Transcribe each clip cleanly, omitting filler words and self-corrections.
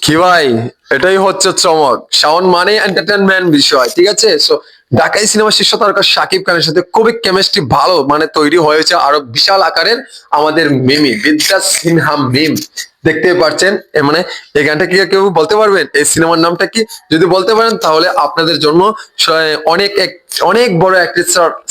কি ভাই, এটাই হচ্ছে চমক। শাওন মানে এন্টারটেনমেন্ট বিষয়, ঠিক আছে। সো ঢাকাই সিনেমা শীর্ষ তারকা শাকিব খানের সাথে খুবই কেমিস্ট্রি ভালো মানে তৈরি হয়েছে আরো বিশাল আকারের আমাদের মিমি বিদ্যা সিনহা মিম। দেখতে পাচ্ছেন মানে এই গানটা কি কেউ বলতে পারবেন এই সিনেমার নামটা কি? যদি বলতে পারেন তাহলে আপনাদের জন্য অনেক অনেক বড় একটা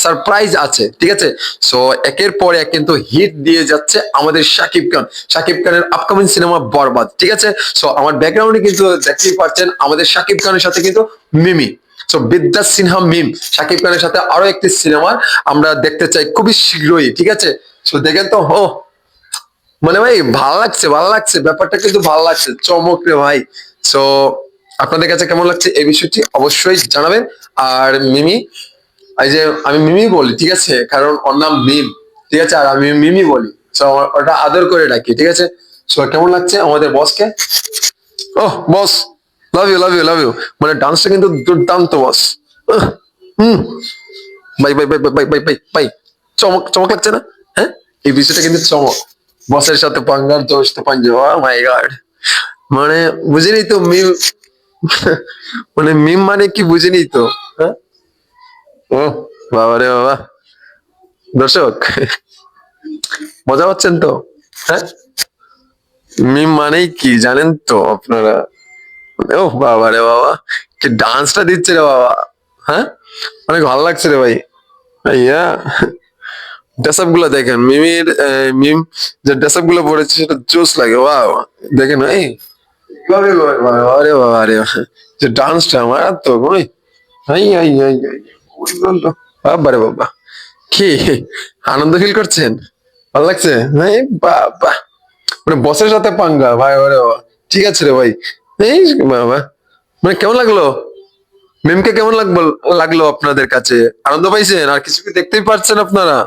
সারপ্রাইজ আছে, ঠিক আছে। সো একের পর এক কিন্তু হিট দিয়ে যাচ্ছে আমাদের শাকিব খান। শাকিব খানের আপকামিং সিনেমা বরবাদ, ঠিক আছে। সো আমার ব্যাকগ্রাউন্ডে কিন্তু দেখতেই পাচ্ছেন আমাদের শাকিব খানের সাথে কিন্তু মিমি। সো বিদ্যা সিনহা মিম শাকিব খানের সাথে আরো একটি সিনেমা আমরা দেখতে চাই খুবই শীঘ্রই, ঠিক আছে। সো দেখেন তো মানে ভাই ভালো লাগছে, ভালো লাগছে, ব্যাপারটা কিন্তু ভালো লাগছে, চমক রে ভাই। সো আপনাদের কাছে কেমন লাগছে এই বিষয়টি অবশ্যই জানাবেন। আর মিমি, এই যে আমি মিমি বলি, ঠিক আছে, কারণ ওর নাম মিম, ঠিক আছে, আর আমি মিমি বলি। সো ওটা আদর করে ডাকি, ঠিক আছে। সো কেমন লাগছে আমাদের বসকে? Oh boss, love you love you love you. মানে ডান্সটা কিন্তু দুর্দান্ত boss. Hmm, bye bye bye bye bye bye bye. চমক চমক লাগছে না? হ্যাঁ, এই বিষয়টা কিন্তু চমক। বসের সাথে পাঙ্গার দোস্ত পাঞ্জা, ও মাই গড। মানে বুঝিনি তো মিম। মানে মিম মানে কি বুঝিনি তো। হ্যাঁ, ও বাবা রে বাবা। দর্শক মজা পাচ্ছেন তো? হ্যাঁ, মিম মানেই কি জানেন তো আপনারা? ও বাবা রে বাবা, কি ডান্সটা দিচ্ছে রে বাবা। হ্যাঁ, অনেক ভালো লাগছে রে ভাই। ইয়া, ড্রেসআপ গুলো দেখেন মিমির, মিম যে ড্রেসআপ গুলো পরেছে সেটা জোস লাগে। ওয়াও, দেখেন এই বাবা রে বাবা, আরে বাবা রে, যে ডান্সটা আমার তো ওই হাই হাই হাই হাই, বাবা রে বাবা, কি আনন্দ ফিল করছেন? ভালো লাগছে? এই বাবা, মানে বসের সাথে পাঙ্গা ভাই, ওরে বাবা। ঠিক আছে রে ভাই। এই বাবা, মানে কেমন লাগলো? মিমকে কেমন লাগলো আপনাদের কাছে? আনন্দ পাইছেন? আর কিছু কি দেখতেই পাচ্ছেন আপনারা?